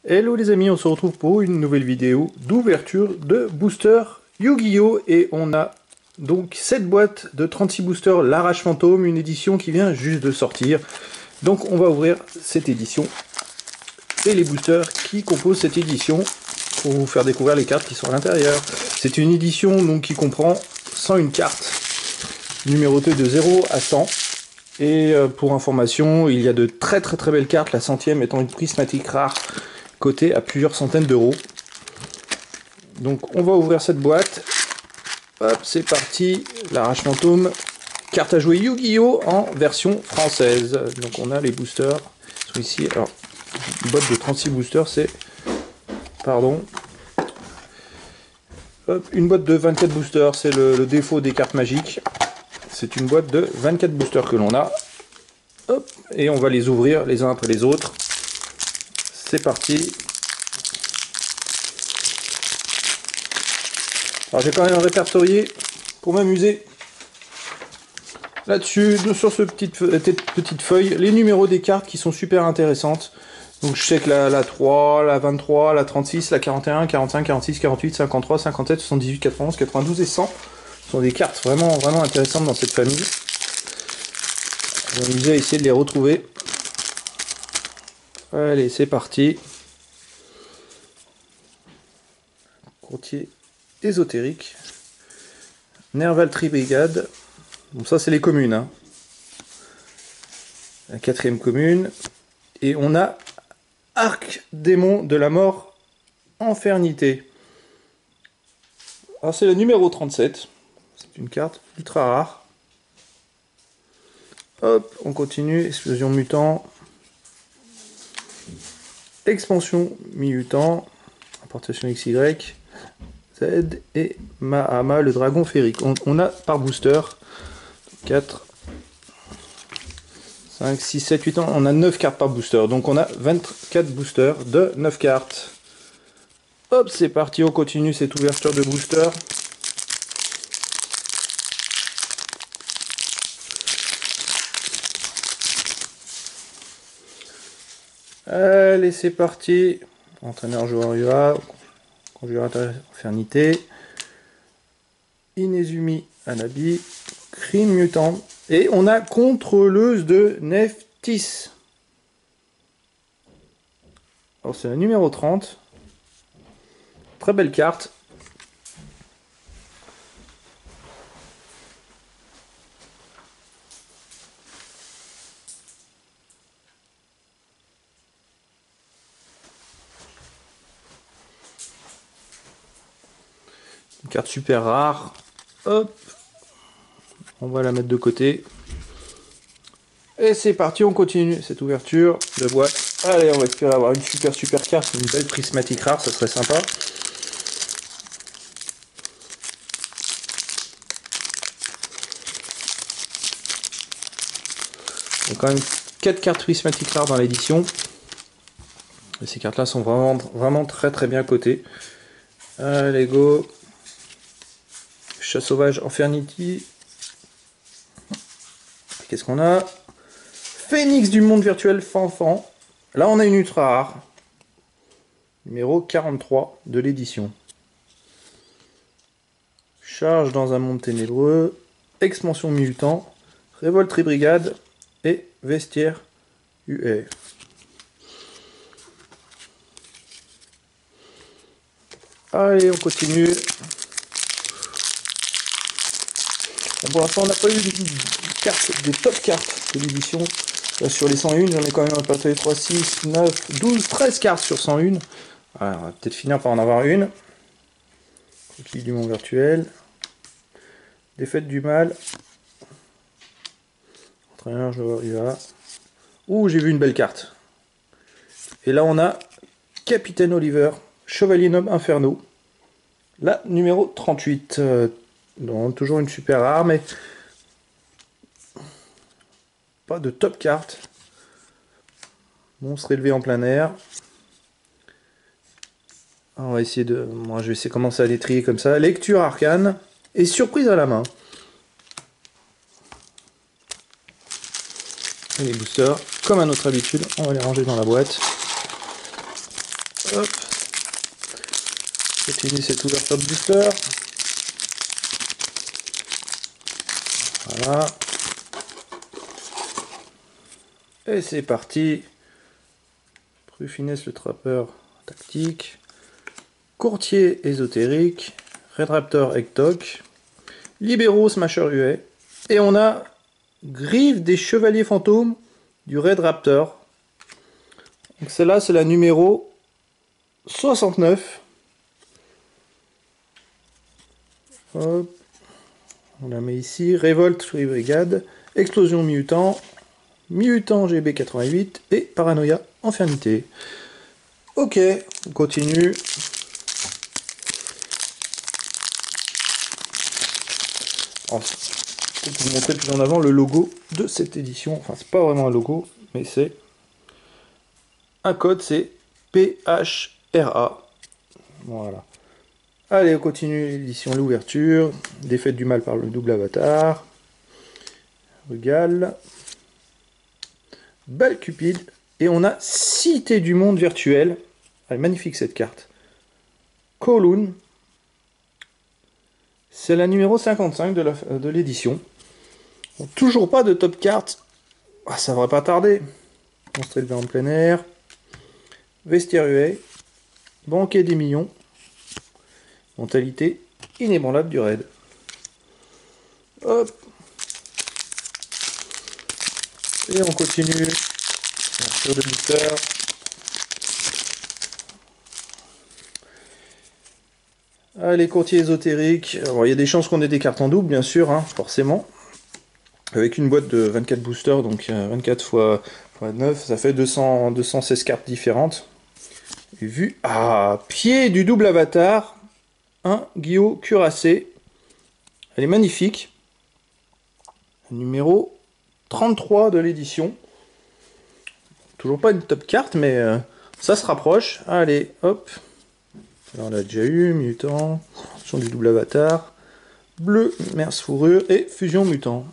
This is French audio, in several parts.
Hello les amis, on se retrouve pour une nouvelle vidéo d'ouverture de boosters Yu-Gi-Oh! Et on a donc cette boîte de 36 boosters l'Arrache Fantôme, une édition qui vient juste de sortir. Donc on va ouvrir cette édition et les boosters qui composent cette édition pour vous faire découvrir les cartes qui sont à l'intérieur. C'est une édition donc qui comprend 101 cartes numérotées de 0 à 100. Et pour information, il y a de très belles cartes, la 100e étant une prismatique rare, cotée à plusieurs centaines d'euros. Donc on va ouvrir cette boîte. Hop, c'est parti, l'Arrache Fantôme, carte à jouer Yu-Gi-Oh! En version française. Donc on a les boosters, ils sont ici. Alors, une boîte de 36 boosters, c'est... Pardon. Hop, une boîte de 24 boosters, c'est le défaut des cartes magiques. C'est une boîte de 24 boosters que l'on a. Hop, et on va les ouvrir les uns après les autres. C'est parti. Alors j'ai quand même répertorié pour m'amuser là-dessus, sur cette petite feuille, les numéros des cartes qui sont super intéressantes. Donc je sais que la 3, la 23, la 36, la 41, 45, 46, 48, 53, 57, 78, 91, 92 et 100 sont des cartes vraiment intéressantes dans cette famille. Je vais m'amuser à essayer de les retrouver. Allez, c'est parti. Courtier ésotérique. Nerval Tribrigade. Bon, ça c'est les communes. Hein. La 4e commune. Et on a Arc Démon de la Mort Infernité. Alors c'est le numéro 37. C'est une carte ultra rare. Hop, on continue. Explosion mutant. Expansion mi-mutant. Importation XY. Z et Mahama, le dragon féerique. On a par booster 4, 5, 6, 7, 8 ans. On a 9 cartes par booster. Donc on a 24 boosters de 9 cartes. Hop, c'est parti. On continue cette ouverture de booster. Allez, c'est parti. Entraîneur joueur UA. Conjurateur Infernité, Inezumi Anabi, Crime Mutant, et on a Contrôleuse de Nephthys. Alors c'est la numéro 30, très belle carte. Une carte super rare. Hop. On va la mettre de côté. Et c'est parti, on continue cette ouverture de boîte. Allez, on va espérer avoir une super carte, une belle prismatique rare, ça serait sympa. Il y a quand même 4 cartes prismatiques rares dans l'édition. Et ces cartes-là sont vraiment très bien cotées. Allez, go. Chat sauvage Infernity. Qu'est-ce qu'on a? Phénix du monde virtuel Fanfan. Là on a une ultra rare. Numéro 43 de l'édition. Charge dans un monde ténébreux. Expansion mutant. Révolte Tribrigade. Et vestiaire UR. Allez, on continue. Pour l'instant, on n'a pas eu des top cartes de l'édition. Sur les 101, j'en ai quand même répertorié 3, 6, 9, 12, 13 cartes sur 101. Alors, on va peut-être finir par en avoir une. Coquille du monde virtuel. Défaite du mal. Entraîneur joueur UA. Ouh, j'ai vu une belle carte. Et là, on a Capitaine Oliver, Chevalier Noble Inferno. La numéro 38. Donc, toujours une super rare, mais pas de top carte. Monstre élevé en plein air. On va essayer de... Moi, je vais essayer de commencer à les trier comme ça. Lecture arcane et surprise à la main. Et les boosters, comme à notre habitude, on va les ranger dans la boîte. Hop. Continue cette ouverture de booster. Voilà. Et c'est parti. Prufiness le trappeur tactique. Courtier ésotérique. Red Raptor Ektok. Libéraux Smasher UA. Et on a Griffe des Chevaliers Fantômes du Red Raptor. Donc celle-là, c'est la numéro 69. Hop. On la met ici. Révolte Brigade. Explosion Mutant. Mutant GB88 et Paranoïa Infernité. Ok, on continue. Pour vous montrer plus en avant le logo de cette édition. Enfin, c'est pas vraiment un logo, mais c'est un code, c'est PHRA. Voilà. Allez, on continue l'édition, l'ouverture. Défaite du mal par le double avatar. Regal. Belle Cupide. Et on a Cité du monde virtuel. Elle est magnifique cette carte. Kowloon. C'est la numéro 55 de l'édition. Bon, toujours pas de top carte. Ah, ça devrait pas tarder. Monstre élevé en plein air. Vestiaire UA. Banquet des millions. Mentalité inébranlable du raid. Hop. Et on continue. Sur le booster. Allez, courtier ésotérique. Alors, il y a des chances qu'on ait des cartes en double, bien sûr, hein, forcément. Avec une boîte de 24 boosters, donc 24 x 9, ça fait 216 cartes différentes. Et vu à pied du double avatar, un Guillaume Cuirassé. Elle est magnifique. Numéro 33 de l'édition. Toujours pas une top carte, mais ça se rapproche. Allez, hop. Alors, on l'a déjà eu, mutant, fusion du double avatar, bleu, merce fourrure et fusion mutant.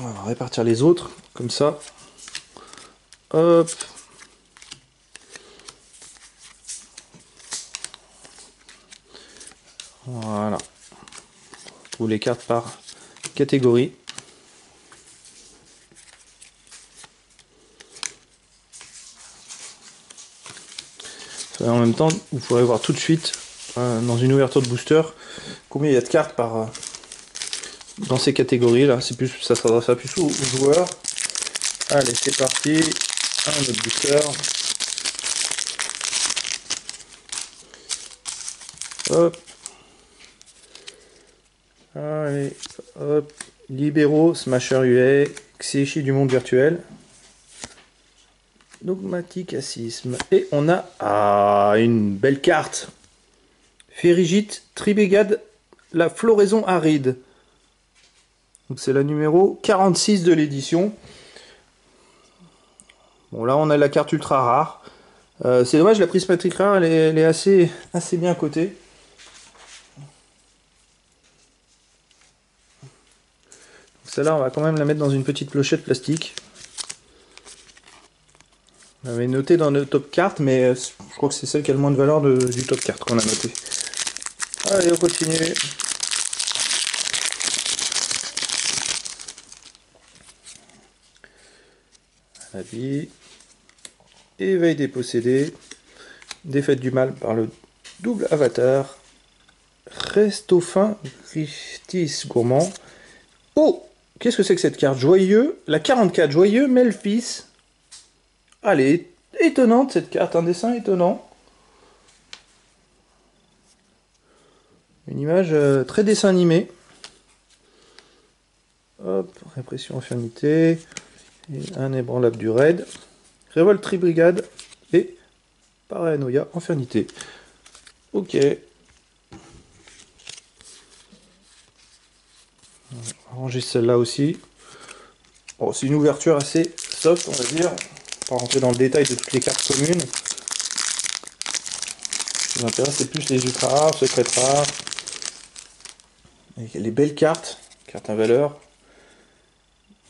On va répartir les autres, comme ça. Hop. Voilà. On trouve les cartes par catégorie. En même temps, vous pourrez voir tout de suite dans une ouverture de booster combien il y a de cartes par dans ces catégories là. C'est plus, ça s'adressera plus aux joueurs. Allez, c'est parti. Un autre booster. Hop. Allez, hop. Libéraux, Smasher UA, Xeshi du monde virtuel. Dogmatique Assisme. Et on a une belle carte. Ferrigite Tribégade, la floraison aride. Donc c'est la numéro 46 de l'édition. Bon là on a la carte ultra rare. C'est dommage, la prismatique rare elle est assez bien cotée. Celle-là on va quand même la mettre dans une petite clochette plastique. On avait noté dans nos top cartes, mais je crois que c'est celle qui a le moins de valeur du top carte qu'on a noté. Allez, on continue. Habit. Éveil des possédés. Défaite du mal par le double avatar. Restofin Riftis Gourmand. Oh! Qu'est-ce que c'est que cette carte? Joyeux. La 44, Joyeux Melphis. Elle est étonnante cette carte, un dessin étonnant. Une image très dessin animé. Hop, répression infirmité. Et un ébranlable du raid. Révolte Tribrigade et Paranoïa Infernité. Ok. On va ranger celle-là aussi. Bon, c'est une ouverture assez soft, on va dire. On va rentrer dans le détail de toutes les cartes communes. Ce qui m'intéresse, c'est plus les ultra rares, secrètes rares. Avec les belles cartes, cartes à valeur.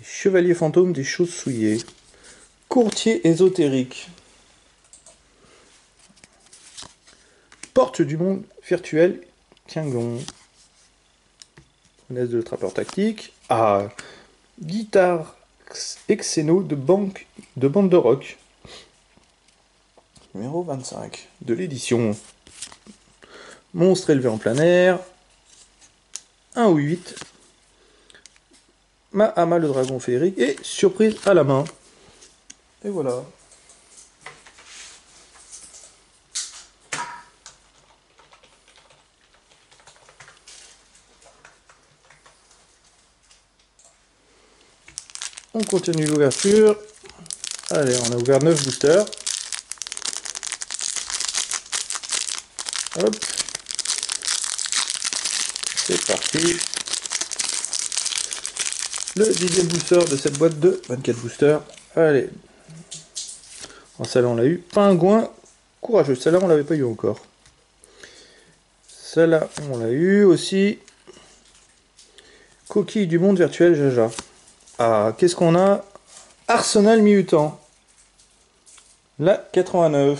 Chevalier fantôme des choses souillées. Courtier ésotérique. Porte du monde virtuel, Tiangon. Punaise de trappeur tactique. Ah, guitare Exeno de bande de rock. Numéro 25 de l'édition. Monstre élevé en plein air. 1 ou 8. Mahama le dragon féerique. Et surprise à la main. Et voilà. On continue l'ouverture. Allez, on a ouvert 9 boosters. Hop. C'est parti. Le 10e booster de cette boîte de 24 boosters. Allez. Celle-là, on l'a eu. Pingouin courageux. Celle-là, on l'avait pas eu encore. Celle-là, on l'a eu aussi. Coquille du monde virtuel, Jaja. Ah, qu'est-ce qu'on a? Arsenal mutant. La 89.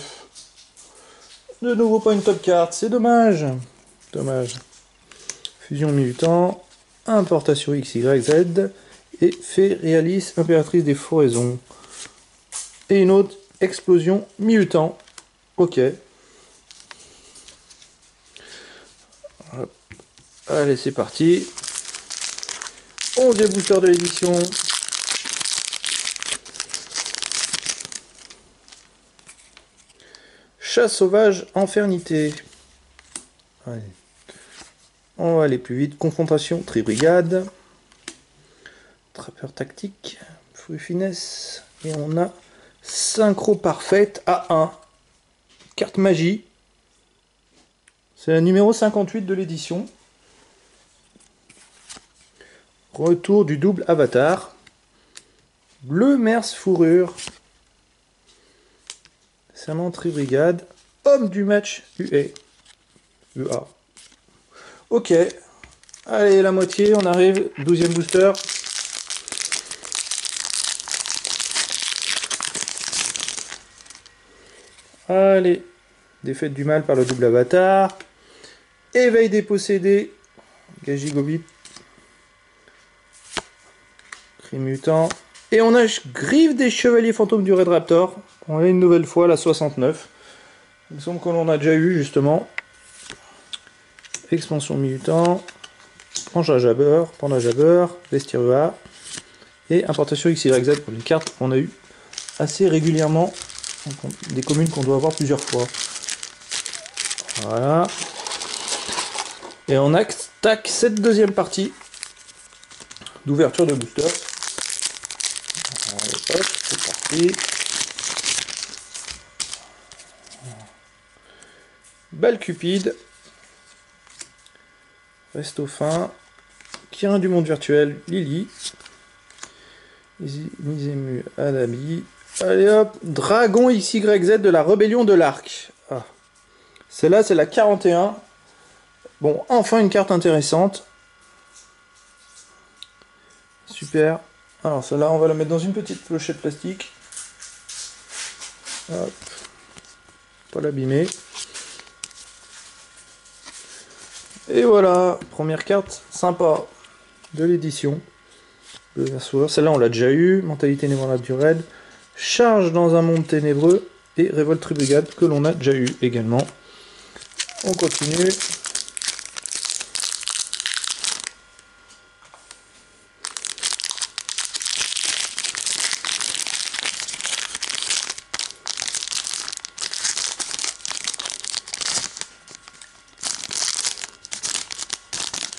De nouveau pas une top card, c'est dommage. Dommage. Fusion mutant. Importation XYZ. Et Féréalis, impératrice des floraisons. Et une autre explosion mutant. Ok. Hop. Allez, c'est parti. 11e booster de l'édition. Chasse sauvage, infernité. Allez. On va aller plus vite. Confrontation, tri-brigade. Trappeur tactique. Fruit finesse. Et on a synchro parfaite à 1. Carte magie. C'est la numéro 58 de l'édition. Retour du double avatar. Bleu Merce fourrure. Serment tri-brigade. Homme du match UA. UA. Ok. Allez, la moitié, on arrive. 12e booster. Allez. Défaite du mal par le double avatar. Éveil des possédés. Gagigobit. Cri mutant. Et on a Griffe des chevaliers fantômes du Red Raptor. On a une nouvelle fois la 69. Il me semble que l'on a déjà eu justement. Expansion mutant. Panda Jabber. Vestirua. Et importation XYZ pour les cartes qu'on a eu assez régulièrement. Des communes qu'on doit avoir plusieurs fois. Voilà. Et on attaque cette deuxième partie d'ouverture de booster. Allez, hop, c'est parti. Balle cupide. Resto fin. Kirin du monde virtuel, Lily. Misemu Adami. Allez hop, Dragon XYZ de la rébellion de l'arc. Ah. Celle-là, c'est la 41. Bon, enfin une carte intéressante. Super. Alors celle-là, on va la mettre dans une petite pochette plastique. Hop. Pas l'abîmer. Et voilà, première carte sympa de l'édition. Celle-là, on l'a déjà eu. Mentalité névrale du raid. Charge dans un monde ténébreux. Et révolte tri-brigade que l'on a déjà eu également. On continue.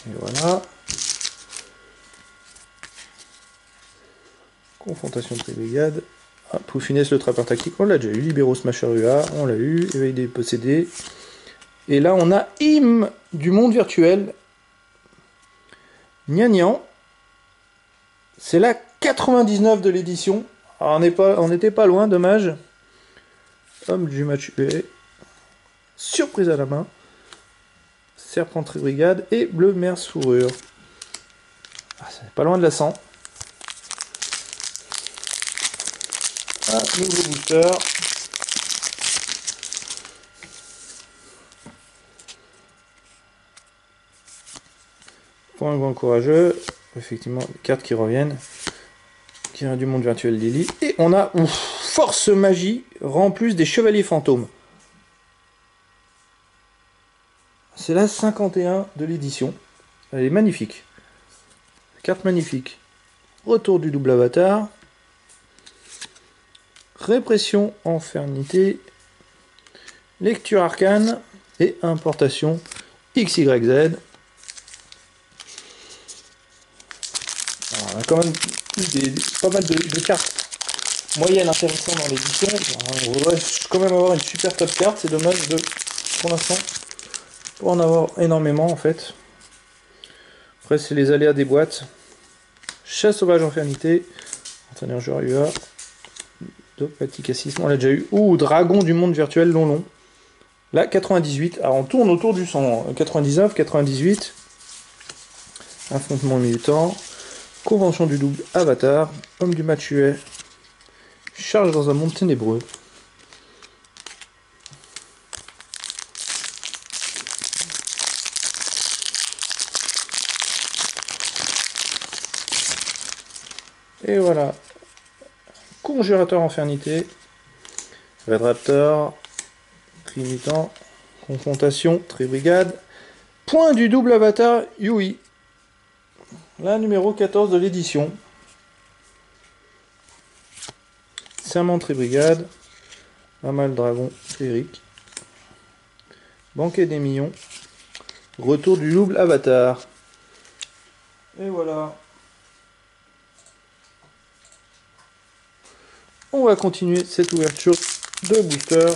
Et voilà. Confrontation de brigade. Ah, Poufinesse le trappeur tactique, on l'a déjà eu. Libéro Smasher UA, on l'a eu. Éveil des possédés. Et là, on a Hymne du monde virtuel. Nian. C'est la 99 de l'édition. On n'était pas loin, dommage. Homme du match UA. Surprise à la main. Serpenterie brigade et bleu merce fourrure. Ah, c'est pas loin de la 100. Un nouveau booster. Pingouin courageux, effectivement, les cartes qui reviennent. Qui vient du monde virtuel Lily. Et on a Force Magie, rend plus des Chevaliers Fantômes. C'est la 51 de l'édition. Elle est magnifique. Carte magnifique. Retour du double avatar. Répression Infernité. Lecture arcane. Et importation XYZ. Alors, on a quand même eu pas mal de cartes moyennes intéressantes dans l'édition. On voudrait quand même avoir une super top carte. C'est dommage de, pour l'instant, pour en avoir énormément en fait. Après, c'est les aléas des boîtes. Chasse sauvage Infernité. Entraîneur Jorua. Dogmatique Assistant, on l'a déjà eu. Ouh, Dragon du monde virtuel long. Là, 98. Alors, on tourne autour du 100. 99, 98. Affrontement mutant. Convention du double avatar. Homme du match huet. Charge dans un monde ténébreux. Et voilà. Conjurateur Infernité. Red Raptor. Mutant. Confrontation. Tribrigade. Point du double avatar Yui. La numéro 14 de l'édition. Serment Tribrigade. Amal Dragon Férique. Banquet des millions. Retour du double avatar. Et voilà. On va continuer cette ouverture de booster.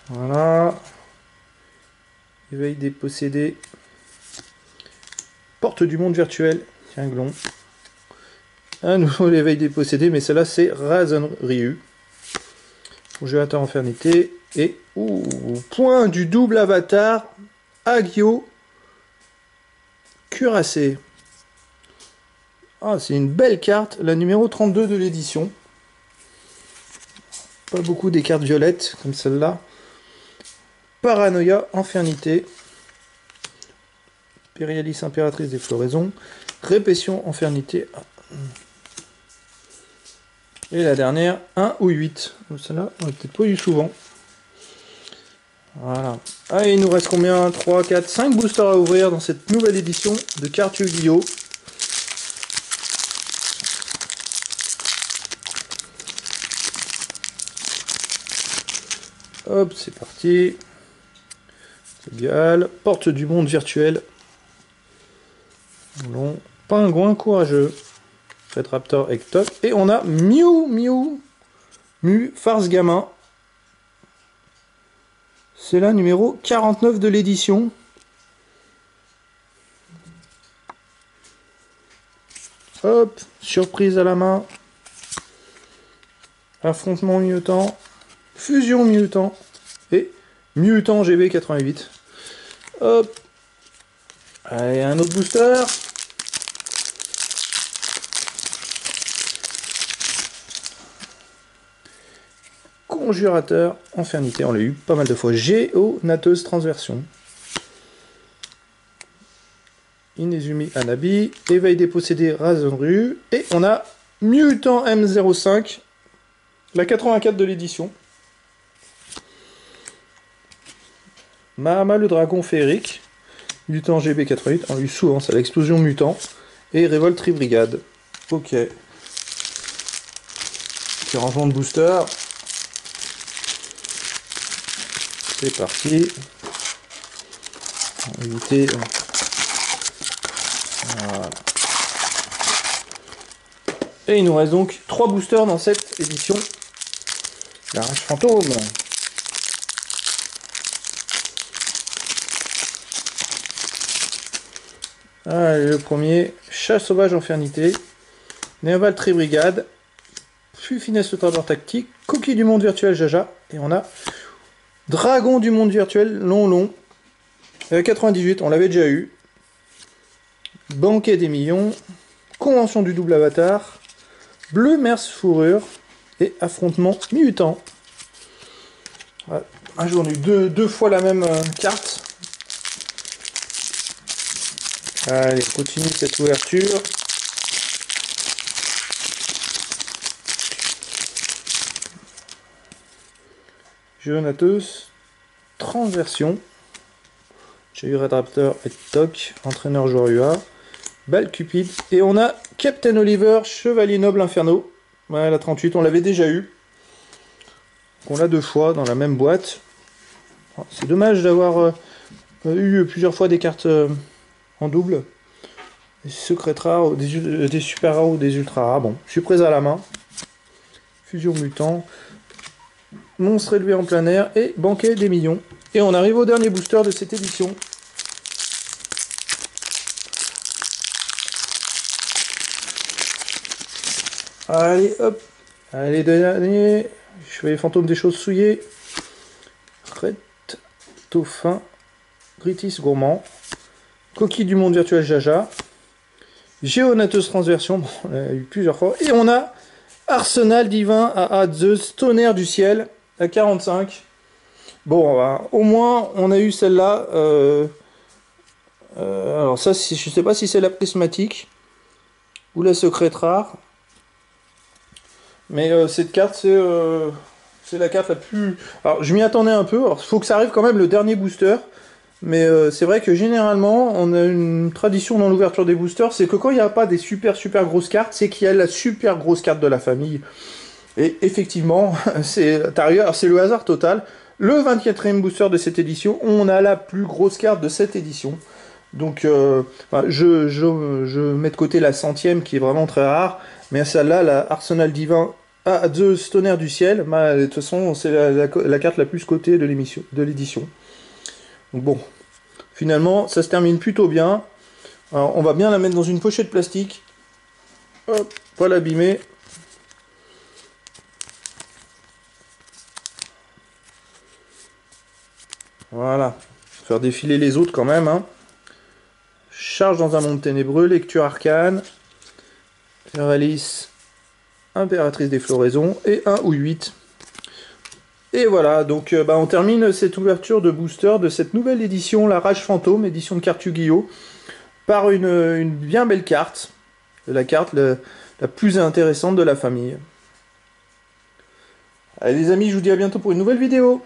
Voilà. Éveil des possédés. Porte du monde virtuel. Tiens, Glon. Un nouveau l'éveil des possédés, mais celle-là c'est Razon Ryu. Conjurateur Infernité. Et point du double avatar Agio Cuirassé. Ah, c'est une belle carte, la numéro 32 de l'édition. Pas beaucoup des cartes violettes comme celle-là. Paranoïa Infernité. Périalis Impératrice des Floraisons. Répétition Infernité. Et la dernière, 1 ou 8. Celle-là, on n'a peut-être pas eu souvent. Voilà. Ah, il nous reste combien? 3, 4, 5 boosters à ouvrir dans cette nouvelle édition de cartes Yu-Gi-Oh! Hop, c'est parti. Égal. Porte du monde virtuel. Long. Pingouin courageux. Red Raptor Ectoc. Et on a Mew Farce Gamin. C'est la numéro 49 de l'édition. Hop, surprise à la main. Affrontement mutant. Fusion mutant. Et mutant GB88. Hop. Allez, un autre booster. Conjurateur Infernité, on l'a eu pas mal de fois. Géonateuse Transversion. Inezumi Anabi. Éveil des possédés Razon Ryu. Et on a Mutant M05. La 84 de l'édition. Mahama le dragon féerique. Mutant GB88. On l'a eu souvent, c'est l'explosion mutant. Et Révolte Tribrigade. Ok. Petit rangement de booster. C'est parti. On va éviter. Voilà. Et il nous reste donc 3 boosters dans cette édition. La rage fantôme. Allez, le premier, Chasse sauvage Infernité. Néval Tribrigade. Puis finesse le trabord tactique. Coquille du monde virtuel Jaja. Et on a Dragon du monde virtuel long. 98, on l'avait déjà eu. Banquet des millions. Convention du double avatar. Bleu Merce Fourrure. Et affrontement mutant. Voilà. Un jour, on a eu deux fois la même carte. Allez, on continue cette ouverture. Geonatos, Transversion, Raptor et Toc, entraîneur joueur UA, Bal Cupid, et on a Captain Oliver, Chevalier Noble Inferno. Ouais, la 38, on l'avait déjà eu. On l'a 2 fois dans la même boîte. C'est dommage d'avoir eu plusieurs fois des cartes en double. Des secrets rares, des super rares ou des ultra rares. Bon, je suis prêt à la main. Fusion mutant. Monstre élevé en plein air et banquet des millions. Et on arrive au dernier booster de cette édition. Allez, hop. Allez, dernier. Chevalier fantôme des choses souillées. Red, Dauphin, Britis gourmand. Coquille du monde virtuel Jaja. Géonateuse transversion, bon, on l'a eu plusieurs fois. Et on a Arsenal divin à Zeus, tonnerre du ciel, à 45. Bon, bah, au moins, on a eu celle-là. Alors ça, je sais pas si c'est la prismatique ou la secrète rare. Mais cette carte, c'est la carte la plus... Alors, je m'y attendais un peu. Alors, il faut que ça arrive quand même le dernier booster. Mais c'est vrai que généralement, on a une tradition dans l'ouverture des boosters, c'est que quand il n'y a pas des super grosses cartes, c'est qu'il y a la super grosse carte de la famille. Et effectivement, c'est le hasard total. Le 24e booster de cette édition, on a la plus grosse carte de cette édition. Donc, je mets de côté la 100e qui est vraiment très rare. Mais celle-là, la Arsenal Divin à Zeus, tonnerre du ciel, bah, de toute façon, c'est la carte la plus cotée de l'édition. Donc bon, finalement, ça se termine plutôt bien. Alors, on va bien la mettre dans une pochette plastique. Hop, pas l'abîmer. Voilà. Faire défiler les autres quand même. Hein. Charge dans un monde ténébreux, lecture arcane. Féralis, impératrice des floraisons. Et 1 ou 8. Et voilà, donc on termine cette ouverture de booster de cette nouvelle édition, la Rage Fantôme, édition de carte Yu-Gi-Oh! Par une bien belle carte. La carte la plus intéressante de la famille. Allez les amis, je vous dis à bientôt pour une nouvelle vidéo.